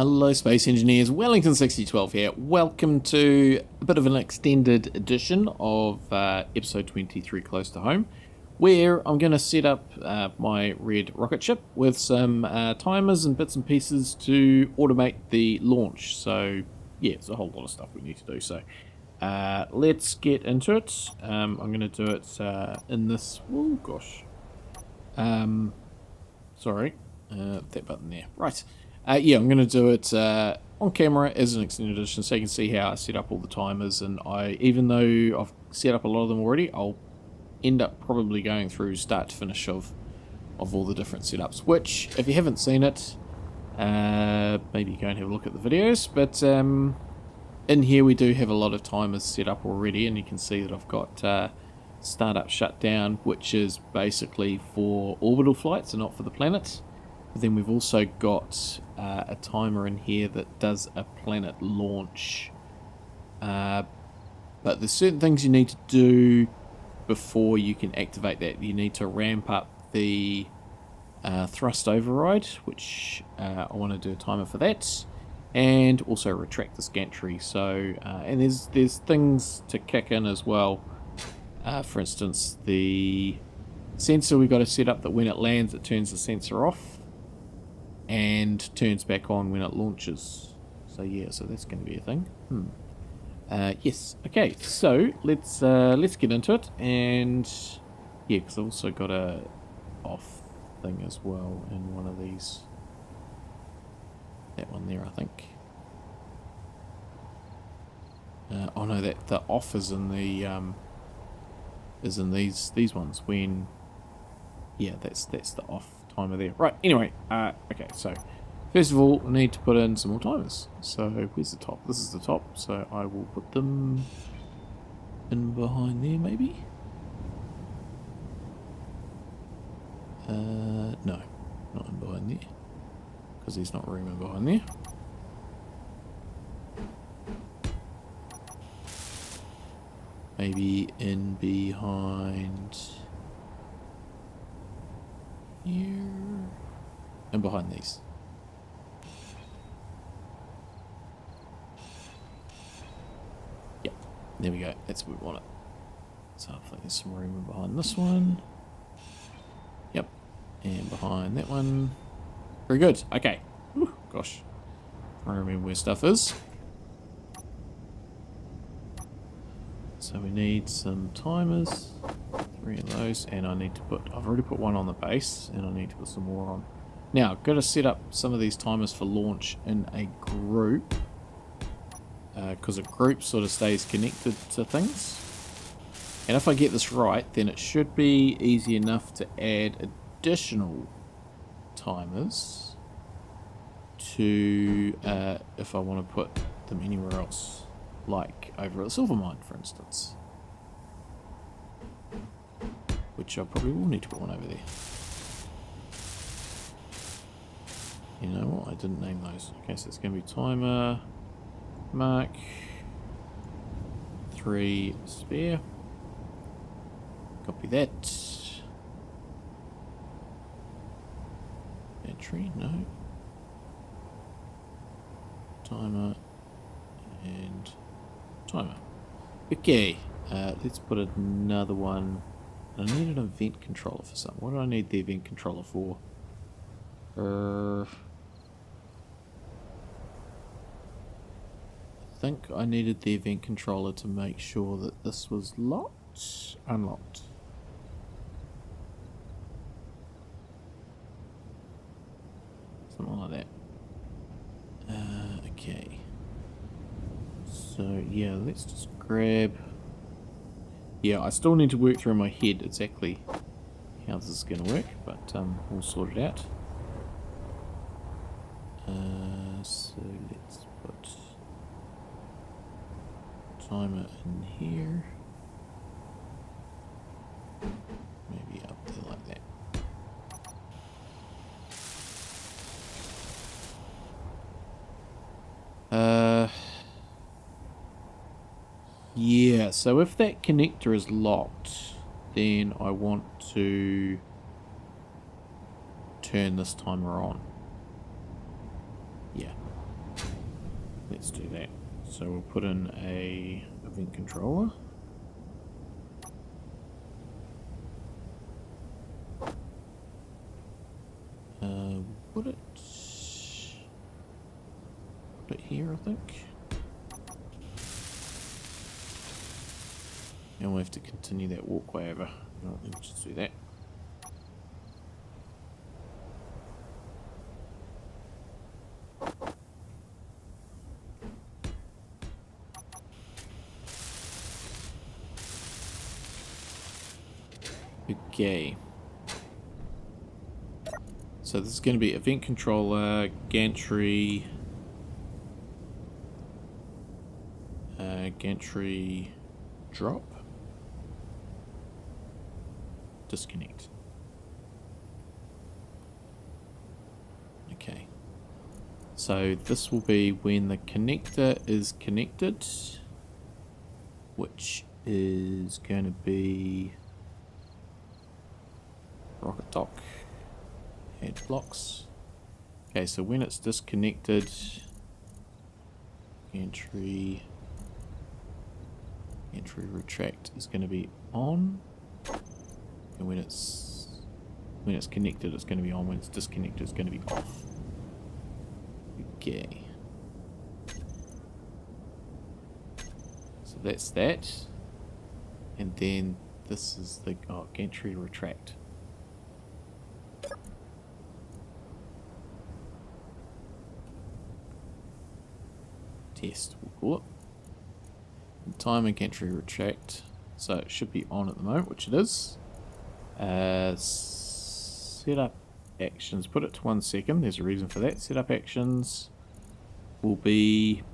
Hello Space Engineers, Wellington6012 here. Welcome to a bit of an extended edition of episode 23 Close to Home, where I'm going to set up my red rocket ship with some timers and bits and pieces to automate the launch. So yeah, it's a whole lot of stuff we need to do. So let's get into it. I'm going to do it in this, oh gosh, sorry, that button there, right. Yeah, I'm going to do it on camera as an extended edition so you can see how I set up all the timers, and even though I've set up a lot of them already, I'll end up probably going through start to finish of all the different setups, which if you haven't seen it, maybe go and have a look at the videos, but in here we do have a lot of timers set up already, and you can see that I've got startup shutdown, which is basically for orbital flights and not for the planet. But then we've also got a timer in here that does a planet launch. But there's certain things you need to do before you can activate that. You need to ramp up the thrust override, which I want to do a timer for that, and also retract this gantry. So and there's things to kick in as well. For instance, the sensor we've got to set up that when it lands it turns the sensor off and turns back on when it launches. So yeah, so that's going to be a thing. Yes. Okay. So let's get into it, and yeah, because I've also got a off thing as well in one of these. That one there, I think. Oh no, that the off is in the these ones when. Yeah, that's the off timer there. Right, anyway, okay, so first of all, I need to put in some more timers. So where's the top? This is the top, so I will put them in behind there, maybe? No, not in behind there, because there's not room in behind there. Maybe in behind here and behind these. Yep, there we go. That's where we want it. So hopefully there's some room behind this one. Yep, and behind that one. Very good. Okay. Whew, gosh, I remember where stuff is. So we need some timers. 3 of those, and I need to I've already put one on the base, and I need to put some more on. Now, I've got to set up some of these timers for launch in a group, because a group sort of stays connected to things. And if I get this right, then it should be easy enough to add additional timers to, if I want to put them anywhere else, like over at the silver mine, for instance. Which I probably will need to put one over there. You know what? I didn't name those. Okay, so it's going to be timer, mark, 3 spare. Copy that. Gantry, no. Timer and timer. Okay, let's put another one. I need an event controller for something. What do I need the event controller for? I think I needed the event controller to make sure that this was locked. Unlocked. Something like that. Okay. So yeah, let's just grab. Yeah, I still need to work through my head exactly how this is going to work, but we'll sort it out. So let's put timer in here. Maybe up there like that. Yeah, so if that connector is locked, then I want to turn this timer on. Yeah. let's do that. So we'll put in a event controller. Put it here, I think. And we'll have to continue that walkway over. No, let's just do that. Okay. So this is going to be event controller, Gantry, Gantry drop, disconnect. Okay. So this will be when the connector is connected, which is going to be rocket dock. Add blocks. Okay, so when it's disconnected, Gantry retract is going to be on, and when it's connected, it's going to be on. When it's disconnected, it's going to be off. Okay. So that's that, and then this is the Gantry retract. Test, we'll call it. And timer Gantry retract. So it should be on at the moment, which it is. Set up actions. Put it to 1 second. There's a reason for that. Set up actions will be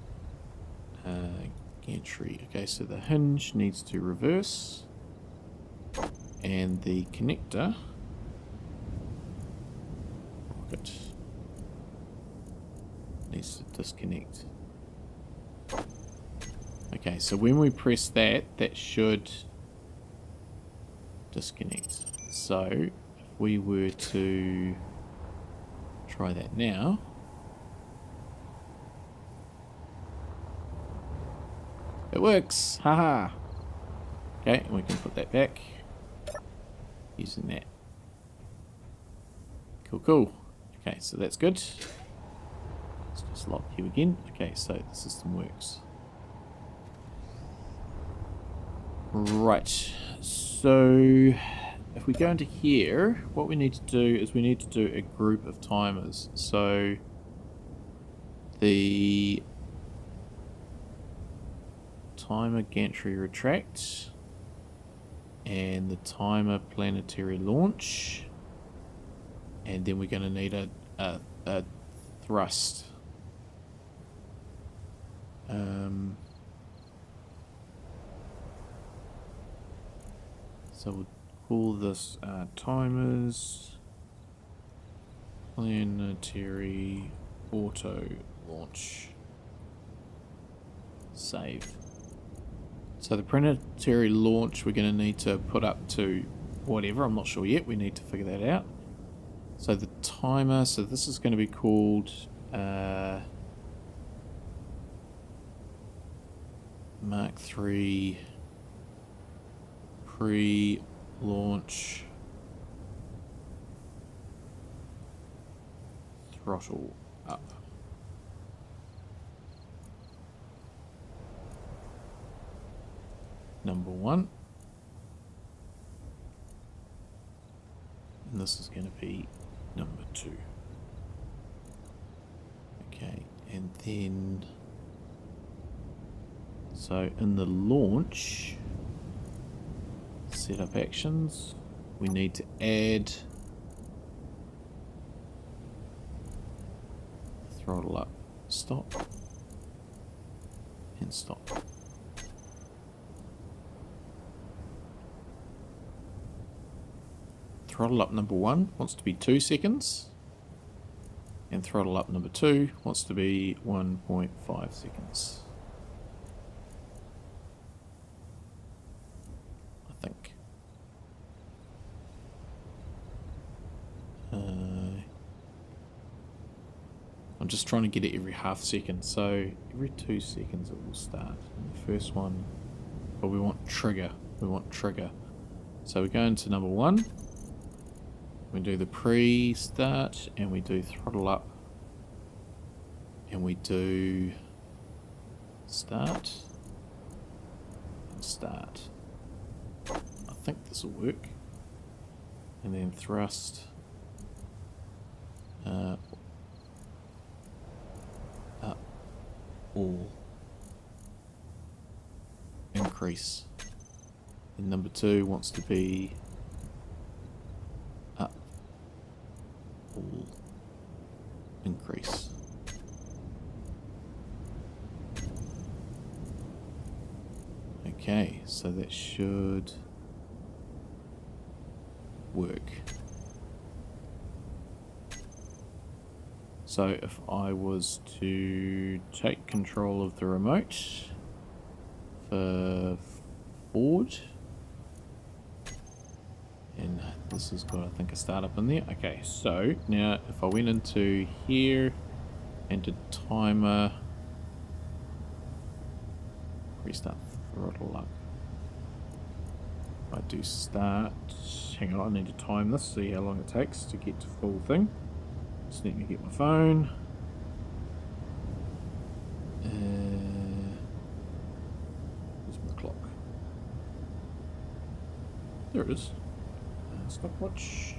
Gantry. Okay, so the hinge needs to reverse, and the connector rocket needs to disconnect. Okay, so when we press that, that should disconnect. So if we were to try that now, it works. Haha. Okay, and we can put that back using that. Cool, cool. Okay, so that's good. Let's just lock you again. Okay, so the system works. Right, so if we go into here, what we need to do is we need to do a group of timers. So the timer Gantry retract and the timer Planetary launch, and then we're going to need a thrust. So we'll call this timers Planetary auto launch. Save. So the Planetary launch we're going to need to put up to whatever, I'm not sure yet, we need to figure that out. So the timer, so this is going to be called Mark 3 pre-launch throttle up. Number 1. And this is going to be number 2. Okay, and then so in the launch setup actions, we need to add throttle up, stop, and stop. Throttle up number 1 wants to be 2 seconds, and throttle up number 2 wants to be 1.5 seconds. I think. I'm just trying to get it every half second. So every 2 seconds it will start. And the first one, but we want trigger. We want trigger. So we go into number 1. We do the pre-start and we do throttle up. And we do start and start. I think this will work. And then thrust. Up. All. Increase. And number 2 wants to be up. All. Increase. Okay, so that should work. So if I was to take control of the remote for forward, and this has got, I think, a startup in there. Okay, so now if I went into here and did timer, restart throttle up. I do start. Hang on, I need to time this, see how long it takes to get to full thing. Just need to get my phone. Where's my clock? There it is. Stopwatch.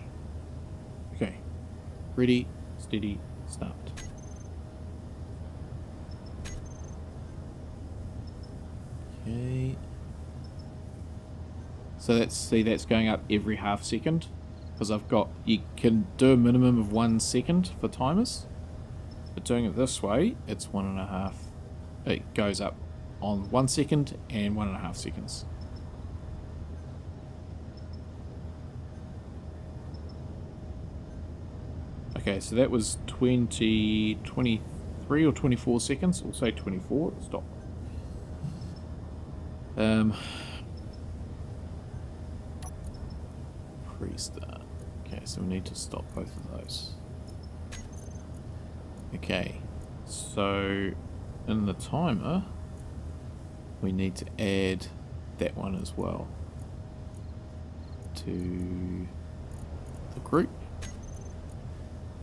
Okay. Ready, steady, start. Okay. So that's going up every half second. Because I've got, you can do a minimum of 1 second for timers, but doing it this way, it's 1.5. It goes up on 1 second and 1.5 seconds. Okay, so that was 23 or 24 seconds. We'll say 24. Stop. Restart. Okay, so we need to stop both of those. Okay, so in the timer, we need to add that one as well to the group,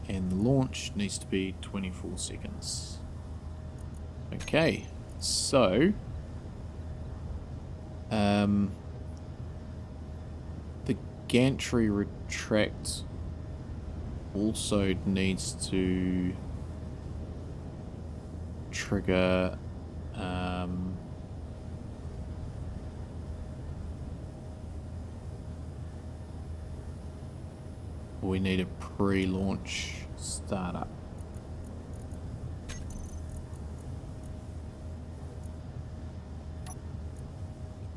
and the launch needs to be 24 seconds. Okay, so the Gantry retract also needs to trigger we need a pre-launch startup.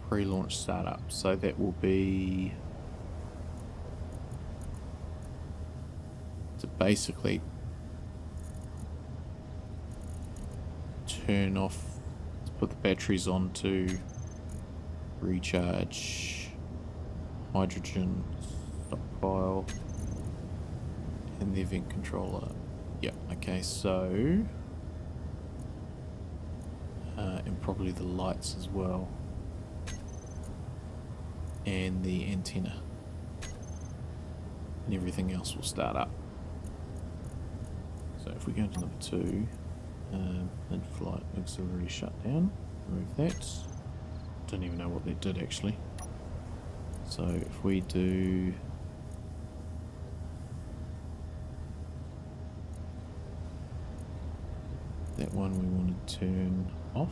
Pre-launch startup, so that will be to basically turn off, to put the batteries on to recharge, hydrogen stockpile, and the event controller. Yep, okay, so and probably the lights as well, and the antenna, and everything else will start up. So if we go to number 2, mid-flight auxiliary shutdown, remove that. Don't even know what that did actually. So if we do that one, we want to turn off,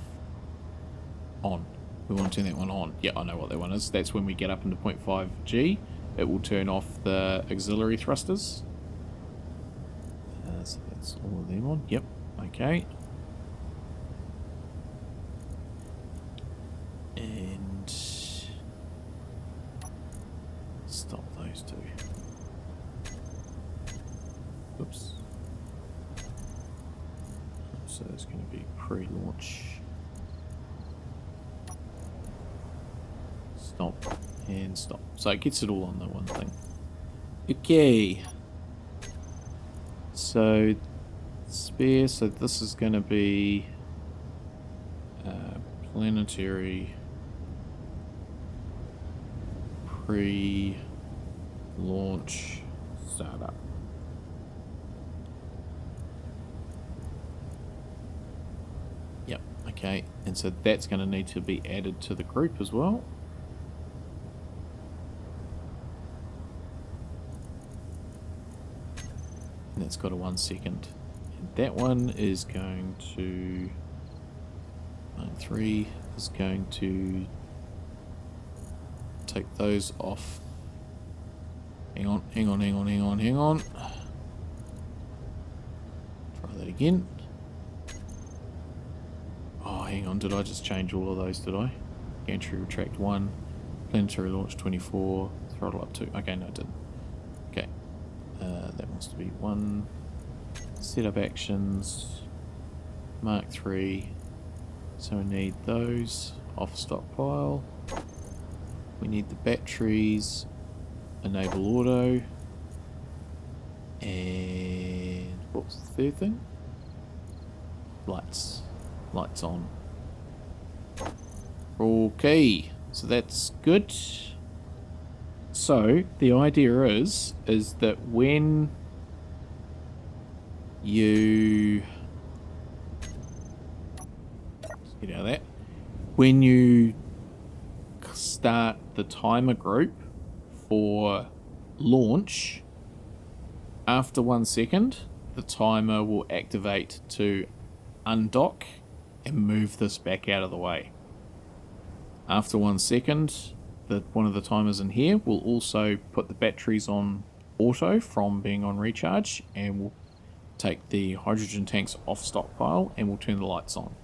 on. We want to turn that one on. Yeah, I know what that one is. That's when we get up into 0.5 G, it will turn off the auxiliary thrusters. So that's all of them on. Yep, okay. And stop those two. Oops. So it's going to be pre-launch. Stop and stop. So it gets it all on the one thing. Okay. So spare, so this is going to be Planetary pre-launch startup. Yep, okay, and so that's going to need to be added to the group as well. And that's got a 1 second. And that one is going to... 3 is going to take those off. Hang on. Try that again. Oh, hang on, did I just change all of those, did I? Gantry retract 1, Planetary launch 24, throttle up 2. Okay, no, it didn't. Okay, that wants to be 1. Setup actions, Mark 3. So we need those off stockpile. We need the batteries, enable auto, and what was the third thing? Lights on. Okay, so that's good. So the idea is that when you get out of that, when you start the timer group for launch, after 1 second, the timer will activate to undock and move this back out of the way. After 1 second, one of the timers in here will also put the batteries on auto from being on recharge, and will take the hydrogen tanks off stockpile and will turn the lights on.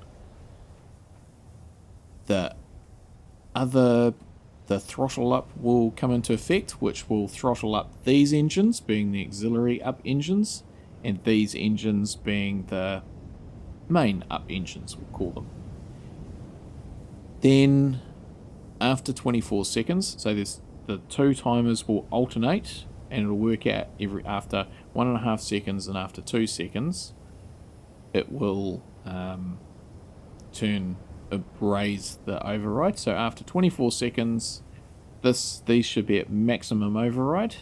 The throttle up will come into effect, which will throttle up these engines being the auxiliary up engines, and these engines being the main up engines, we'll call them. Then after 24 seconds, so the 2 timers will alternate, and it'll work out after 1.5 seconds and after 2 seconds, it will raise the override. So after 24 seconds, these should be at maximum override,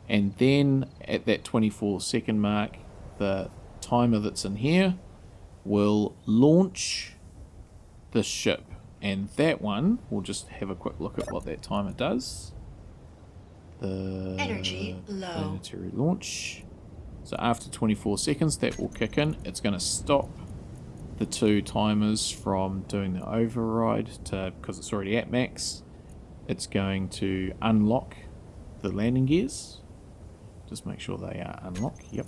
and then at that 24 second mark, the timer that's in here will launch the ship, and that one, we'll just have a quick look at what that timer does. The energy low. Planetary launch. So after 24 seconds, that will kick in. It's going to stop the 2 timers from doing the override because it's already at max. It's going to unlock the landing gears. Just make sure they are unlocked. Yep.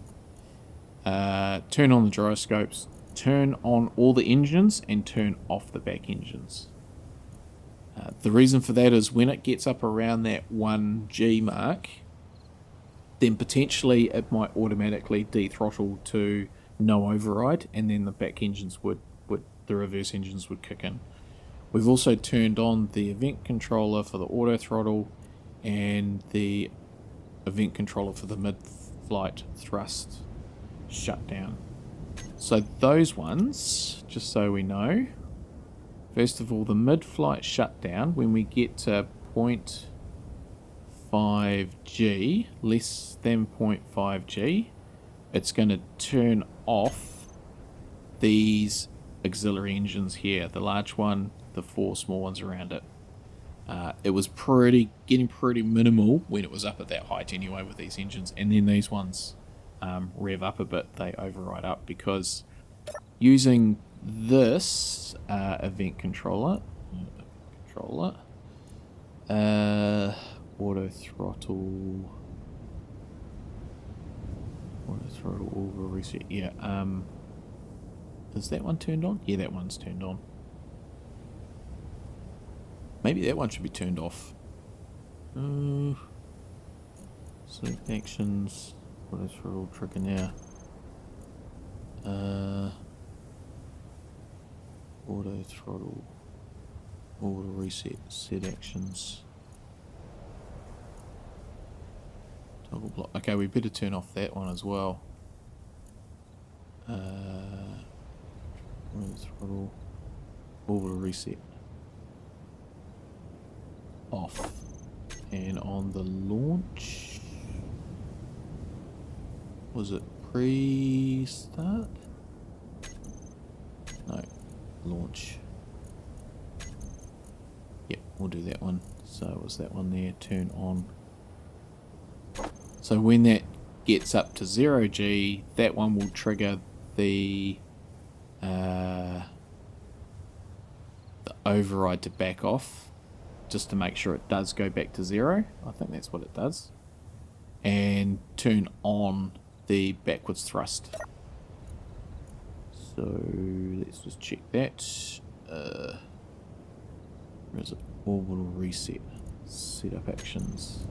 Turn on the gyroscopes, turn on all the engines, and turn off the back engines. The reason for that is when it gets up around that 1G mark, then potentially it might automatically dethrottle to no override, and then the back engines the reverse engines would kick in. We've also turned on the event controller for the auto-throttle and the event controller for the mid-flight thrust shutdown. So those ones, just so we know, first of all, the mid-flight shutdown, when we get to 0.5G, less than 0.5G, it's going to turn off these auxiliary engines here, the large one, the 4 small ones around it. It was getting pretty minimal when it was up at that height anyway with these engines, and then these ones rev up a bit, they override up, because using this event controller, auto-throttle over reset, yeah, is that one turned on? Yeah, that one's turned on. Maybe that one should be turned off. Select actions, auto-throttle trigger now. Auto-throttle, auto-reset, set actions. Toggle block. Okay, we better turn off that one as well. Auto-throttle, orbital reset, off. And on the launch, was it pre-start? No, launch. Yep, we'll do that one. So it was that one there, turn on. So when that gets up to 0G, that one will trigger the override to back off, just to make sure it does go back to 0. I think that's what it does. And turn on the backwards thrust. So let's just check that. Where is it? Orbital reset. Setup actions.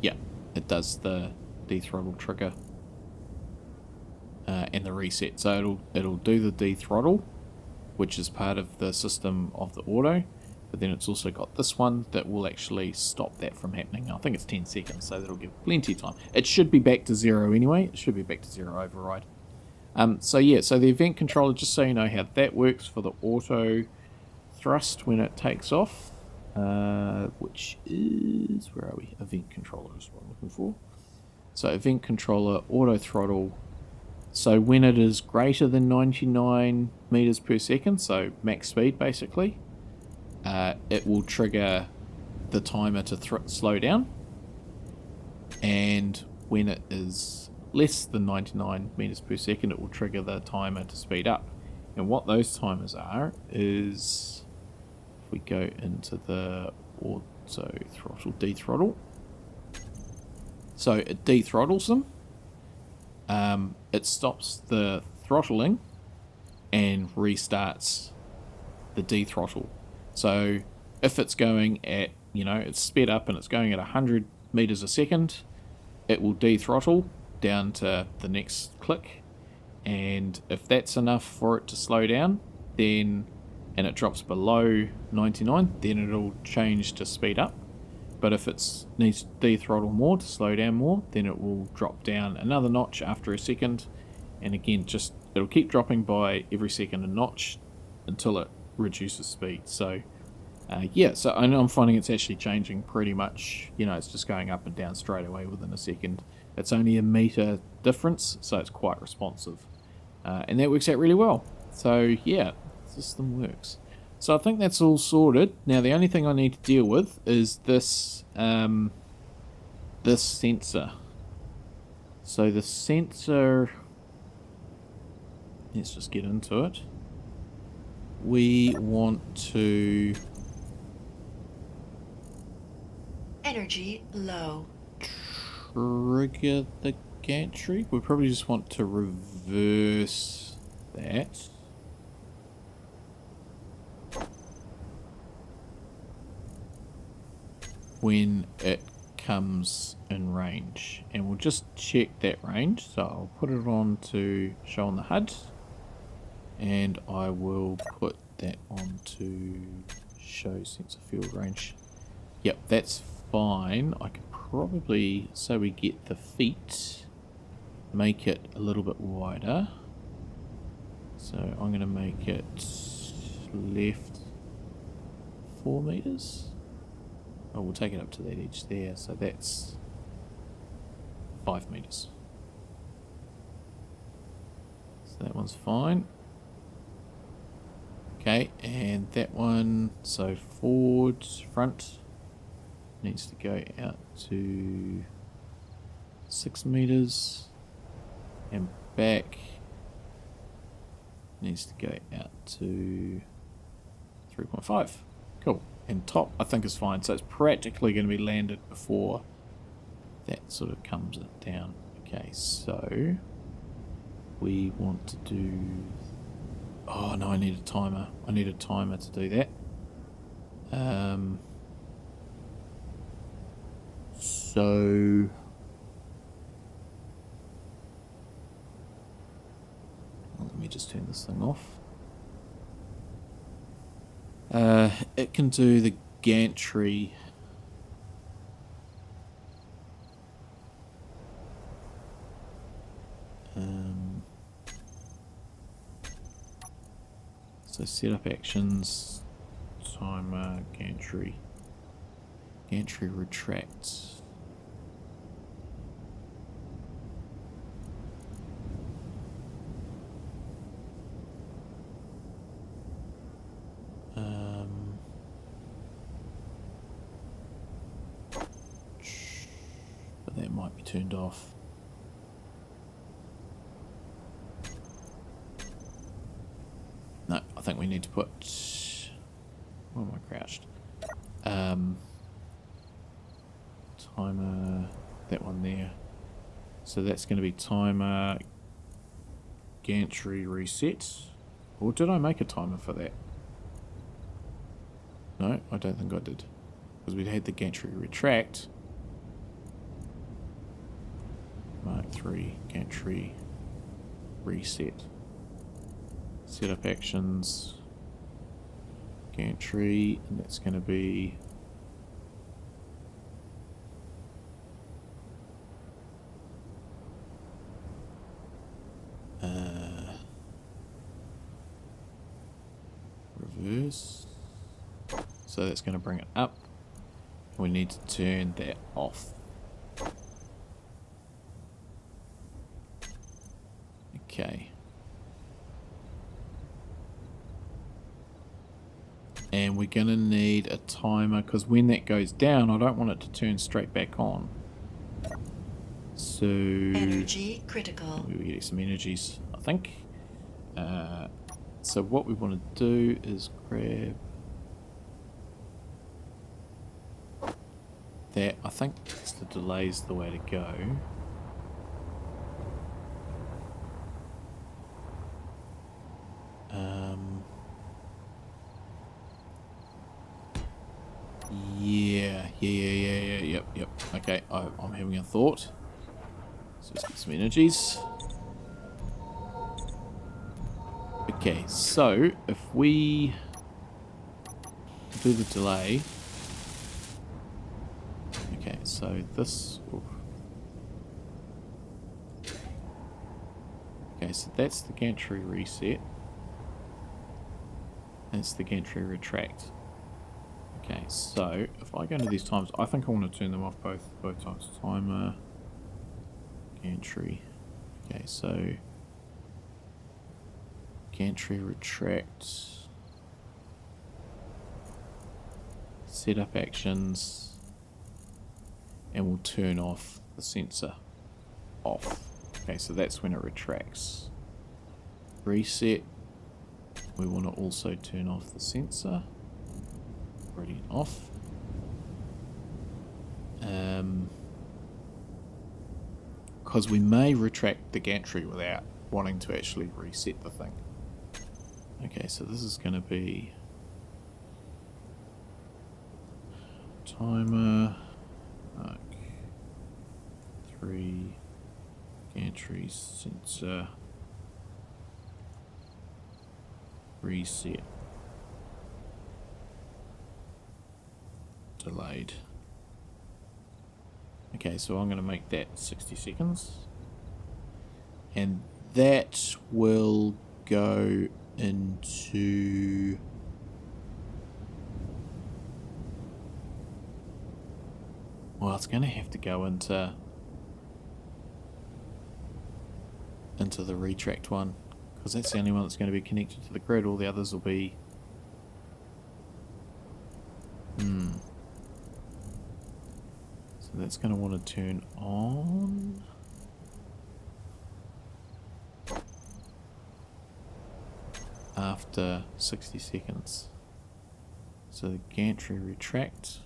Yeah, it does the de-throttle trigger and the reset. So it'll do the de-throttle, which is part of the system of the auto, but then it's also got this one that will actually stop that from happening. I think it's 10 seconds, so that'll give plenty of time. It should be back to 0 anyway. It should be back to 0 override. So yeah, so the event controller, just so you know how that works for the auto thrust when it takes off, which is, where are we? Event controller is what I'm looking for. So event controller, auto throttle. So when it is greater than 99 meters per second, so max speed basically, it will trigger the timer to slow down. And when it is less than 99 meters per second, it will trigger the timer to speed up. And what those timers are is, if we go into the auto throttle, de-throttle. So it de-throttles them. It stops the throttling and restarts the de-throttle. So if it's going at, it's sped up and it's going at 100 meters a second, it will de-throttle down to the next click. And if that's enough for it to slow down, then, and it drops below 99, then it'll change to speed up. But if it needs to de-throttle more to slow down more, then it will drop down another notch after a second. And again, it'll keep dropping by every second a notch until it reduces speed. So yeah, so I'm finding it's actually changing pretty much, it's just going up and down straight away within a second. It's only a meter difference, so it's quite responsive. And that works out really well. So yeah, the system works. So I think that's all sorted. Now the only thing I need to deal with is this this sensor. So the sensor, let's just get into it. We want to energy low. Trigger the gantry. We probably just want to reverse that. When it comes in range, and we'll just check that range. So I'll put it on to show on the HUD, and I will put that on to show sensor field range. Yep, that's fine. I could probably, so we get the feet, make it a little bit wider. So I'm going to make it left 4 meters. Oh, we'll take it up to that edge there, so that's 5 meters. So that one's fine. Okay, and that one, so forward, front, needs to go out to 6 meters, and back needs to go out to 3.5. Cool. And top, I think, is fine. So it's practically going to be landed before that sort of comes down. Okay, so we want to do... Oh, no, I need a timer. I need a timer to do that. So... Let me just turn this thing off. It can do the gantry. So setup actions, timer, gantry. Gantry retracts. But that might be turned off. No, I think we need to put... Where am I crouched? Timer, that one there. So that's going to be timer, gantry reset. Or did I make a timer for that? No, I don't think I did. Because we'd had the gantry retract. Mark 3, gantry reset. Setup actions, gantry, and that's going to be reverse. So that's going to bring it up. We need to turn that off. Okay. And we're going to need a timer, because when that goes down, I don't want it to turn straight back on. So... Energy critical. we get some energies, I think. So what we want to do is grab... that. I think the delay's the way to go. Yep. Okay, I'm having a thought. So let's get some energies. Okay, so if we do the delay. Okay, so this... Okay, so that's the gantry reset. That's the gantry retract. Okay, so if I go into these times, I think I want to turn them off both times. Timer, gantry. Okay, so gantry retract. Setup actions. And we'll turn off the sensor off. Okay, so that's when it retracts. Reset. We want to also turn off the sensor. Already off. Because we may retract the gantry without wanting to actually reset the thing. Okay, so this is going to be timer, mark 3, gantry sensor, reset. Delayed. Okay, so I'm going to make that 60 seconds. And that will go into... Well, it's going to have to go into the retract one. Because that's the only one that's going to be connected to the grid. All the others will be... So that's going to want to turn on. After 60 seconds. So the gantry retract.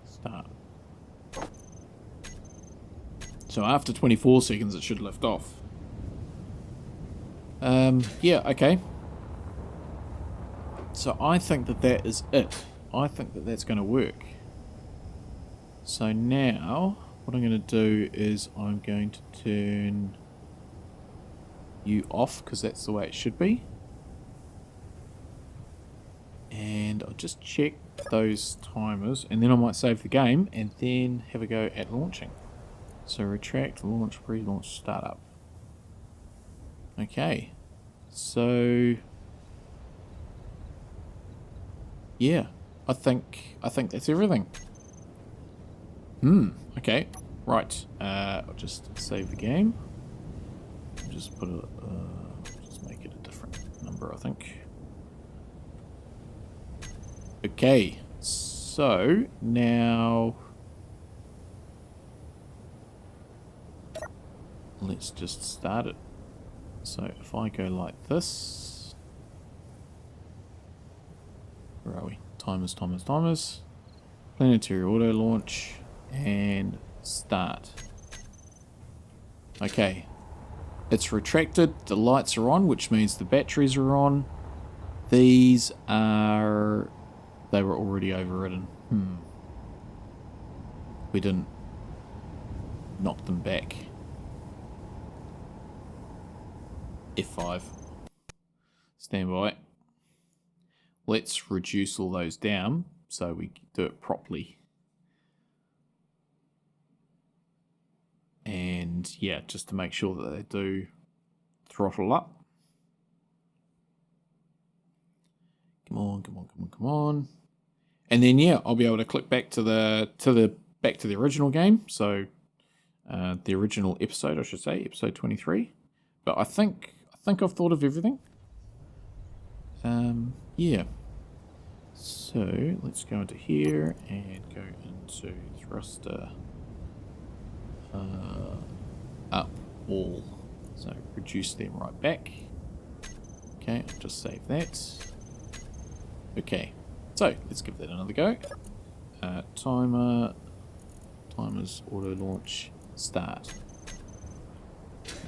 Start. So after 24 seconds it should lift off. Yeah, okay. So I think that is it. I think that that's going to work. So now, what I'm going to do is I'm going to turn you off, because that's the way it should be. And I'll just check those timers, and then I might save the game, and then have a go at launching. So retract, launch, pre-launch, startup. Okay. So yeah, I think that's everything. Okay. Right. I'll just save the game. Just put a just make it a different number, I think. Okay. So now let's just start it. So if I go like this, where are we? Timers. Planetary auto launch and start. Okay. It's retracted, the lights are on, which means the batteries are on. These are... they were already overridden. We didn't knock them back. F5. Stand by. Let's reduce all those down so we do it properly. And yeah, just to make sure that they do throttle up. Come on. And then yeah, I'll be able to click back to the original game. So the original episode, I should say, episode 23. But I think I've thought of everything. Yeah. So let's go into here and go into thruster up all. So reduce them right back. Okay, I'll just save that. Okay, so let's give that another go. Timers auto launch start.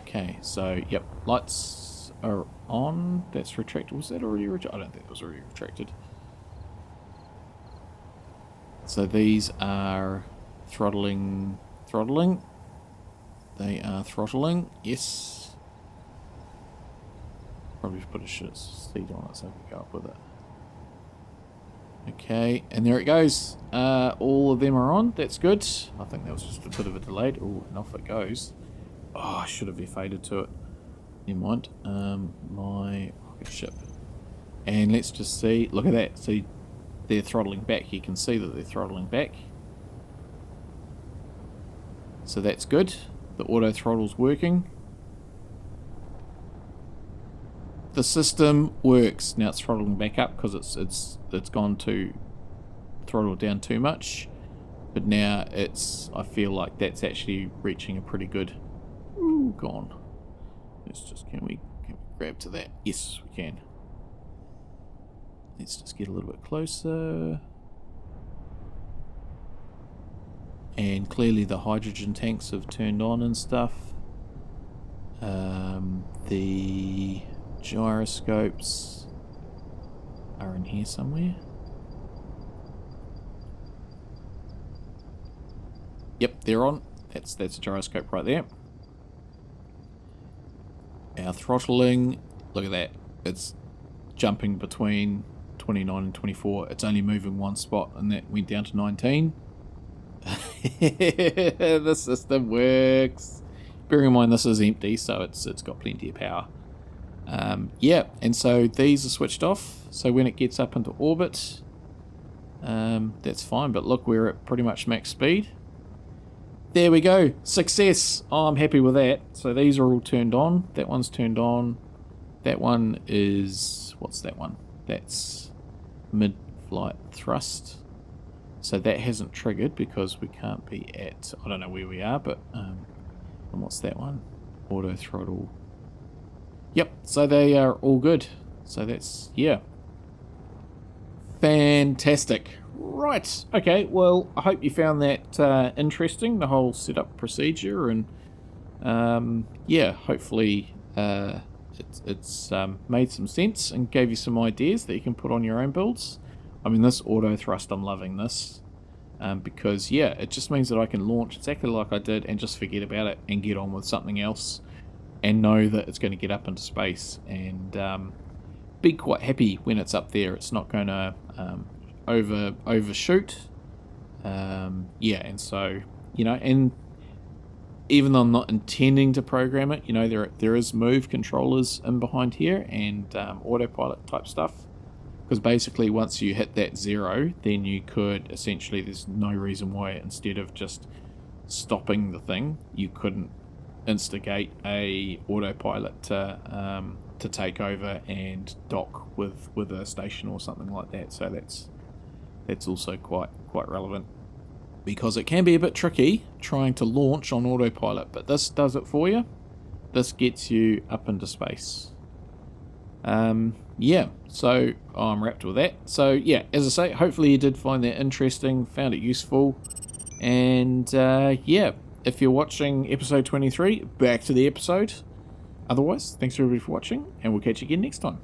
Okay, so yep, lights are on. That's retracted. Was that already retracted? I don't think it was already retracted. So these are throttling. They are throttling. Yes. Probably put a seat on it so we can go up with it. Okay, and there it goes. All of them are on. That's good. I think that was just a bit of a delayed. Oh, and off it goes. Oh, I should have faded to it. Never mind. My rocket ship. And let's just see. Look at that. See, they're throttling back. You can see that they're throttling back. So that's good. The auto throttle's working. The system works. Now it's throttling back up because it's gone to throttle down too much. But now I feel like that's actually reaching a pretty good... Ooh, gone. Let's just, can we grab to that? Yes, we can. Let's just get a little bit closer. And clearly the hydrogen tanks have turned on and stuff. The gyroscopes are in here somewhere. Yep, they're on. That's a gyroscope right there. Our throttling, look at that. It's jumping between 29 and 24. It's only moving one spot, and that went down to 19. The system works. Bearing in mind this is empty, so it's got plenty of power. Yeah, and so these are switched off. So when it gets up into orbit, that's fine. But look, we're at pretty much max speed. There we go. Success. Oh, I'm happy with that. So these are all turned on. That one's turned on. That one is... what's that one? That's mid-flight thrust. So that hasn't triggered because we can't be at... I don't know where we are, but... and what's that one? Auto-throttle. Yep, so they are all good. So that's... yeah. Fantastic. Right. Okay, well, I hope you found that interesting, the whole setup procedure. And, yeah, hopefully it's made some sense and gave you some ideas that you can put on your own builds. I mean, this auto thrust, I'm loving this. Because, yeah, it just means that I can launch exactly like I did and just forget about it and get on with something else and know that it's going to get up into space and be quite happy when it's up there. It's not going to overshoot. Yeah, and so, you know, and even though I'm not intending to program it, you know, there is move controllers in behind here and autopilot type stuff. Because basically once you hit that 0, then you could essentially, there's no reason why instead of just stopping the thing, you couldn't instigate a autopilot to take over and dock with a station or something like that. So that's also quite relevant, because it can be a bit tricky trying to launch on autopilot, but this does it for you. This gets you up into space. Yeah, so I'm wrapped with that. So yeah, as I say, hopefully you did find that interesting, found it useful, and yeah, if you're watching episode 23, back to the episode. Otherwise, thanks everybody for watching, and we'll catch you again next time.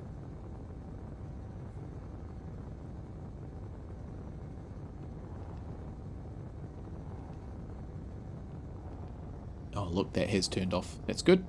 Oh look, that has turned off. That's good.